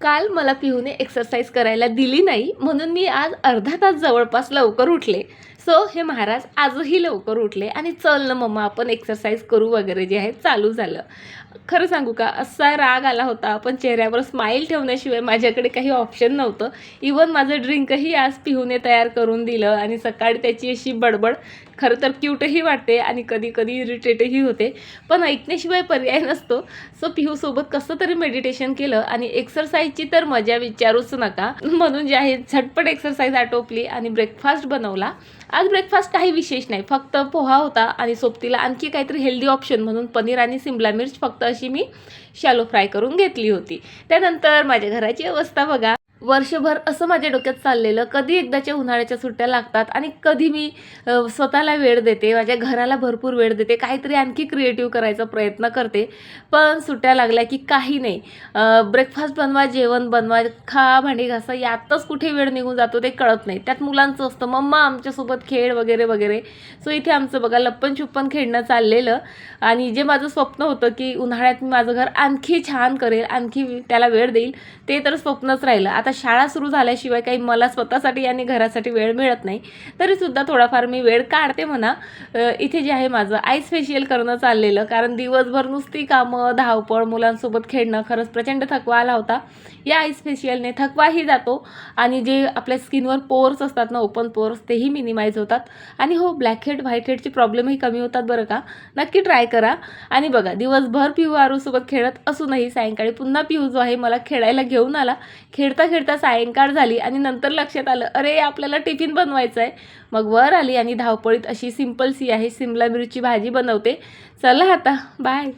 काल मला पिहूने एक्सरसाइज करायला दिली नाही म्हणून मी आज अर्धा तास जवळपास लवकर उठले. सो हे महाराज आजही लवकर उठले आणि चल ना मम्मा आपण एक्सरसाइज करू वगैरे जे आहे चालू झालं. खरं सांगू का, असा राग आला होता पण चेहऱ्यावर स्माईल ठेवण्याशिवाय माझ्याकडे काही ऑप्शन नव्हतं. इवन माझं ड्रिंकही आज पिहूने तयार करून दिलं आणि सकाळी त्याची अशी बडबड खरं तर क्यूटही वाटते आणि कधी कधी इरिटेटही होते, पण ऐकण्याशिवाय पर्याय नसतो. सो पिहूसोबत कसं तरी मेडिटेशन केलं आणि एक्सरसाइजची तर मजा विचारूच नका. म्हणून जे आहे झटपट एक्सरसाइज आटोपली आणि ब्रेकफास्ट बनवला. आज ब्रेकफास्ट काही विशेष नाही, फक्त पोहा होता आणि सोबतीला आणखी काहीतरी हेल्दी ऑप्शन म्हणून पनीर आणि सिमला मिर्च फक्त अशी मी शॅलो फ्राय करून घेतली होती. त्यानंतर माझ्या घराची अवस्था बघा. वर्षभर असं माझ्या डोक्यात चाललेलं, कधी एकदाच्या उन्हाळ्याच्या सुट्ट्या लागतात आणि कधी मी स्वतःला वेळ देते, माझ्या घराला भरपूर वेळ देते, काहीतरी आणखी क्रिएटिव्ह करायचा प्रयत्न करते. पण सुट्ट्या लागल्या की काही नाही, ब्रेकफास्ट बनवा, जेवण बनवा, खा, भांडी घासा, यातच कुठे वेळ निघून जातो ते कळत नाही. त्यात मुलांचं असतं मम्मा आमच्यासोबत खेळ वगैरे वगैरे. सो इथे आमचं बघा लप्पन छुप्पन खेळणं चाललेलं आणि जे माझं स्वप्न होतं की उन्हाळ्यात मी माझं घर आणखी छान करेल, आणखी त्याला वेळ देईल, ते तर स्वप्नच राहिलं. आता शाळा सुरू झाल्याशिवाय काही मला स्वतःसाठी आणि घरासाठी वेळ मिळत नाही, तरीसुद्धा थोडाफार मी वेळ काढते म्हणा. इथे जे आहे माझं आईस फेशियल करणं चाललेलं, कारण दिवसभर नुसती कामं, धावपळ, मुलांसोबत खेळणं खरंच प्रचंड थकवा आला होता. या आईस फेशियलने थकवाही जातो आणि जे आपल्या स्किनवर पोर्स असतात ना, ओपन पोर्स, तेही मिनिमाइज होतात आणि हो ब्लॅक हेड व्हाईट हेडचे प्रॉब्लेमही कमी होतात बरं का. नक्की ट्राय करा. आणि बघा दिवसभर पिहू आरूसोबत खेळत असूनही सायंकाळी पुन्हा पिहू जो आहे मला खेळायला घेऊन आला. खेळता खेळता सायंकाळ झाली आणि नंतर लक्षात आलं अरे आपल्याला टिफिन बनवायचं आहे. मग वर आली आणि धावपळीत अशी सिंपल सी आहे सिमला मिरची भाजी बनवते. चला आता बाय.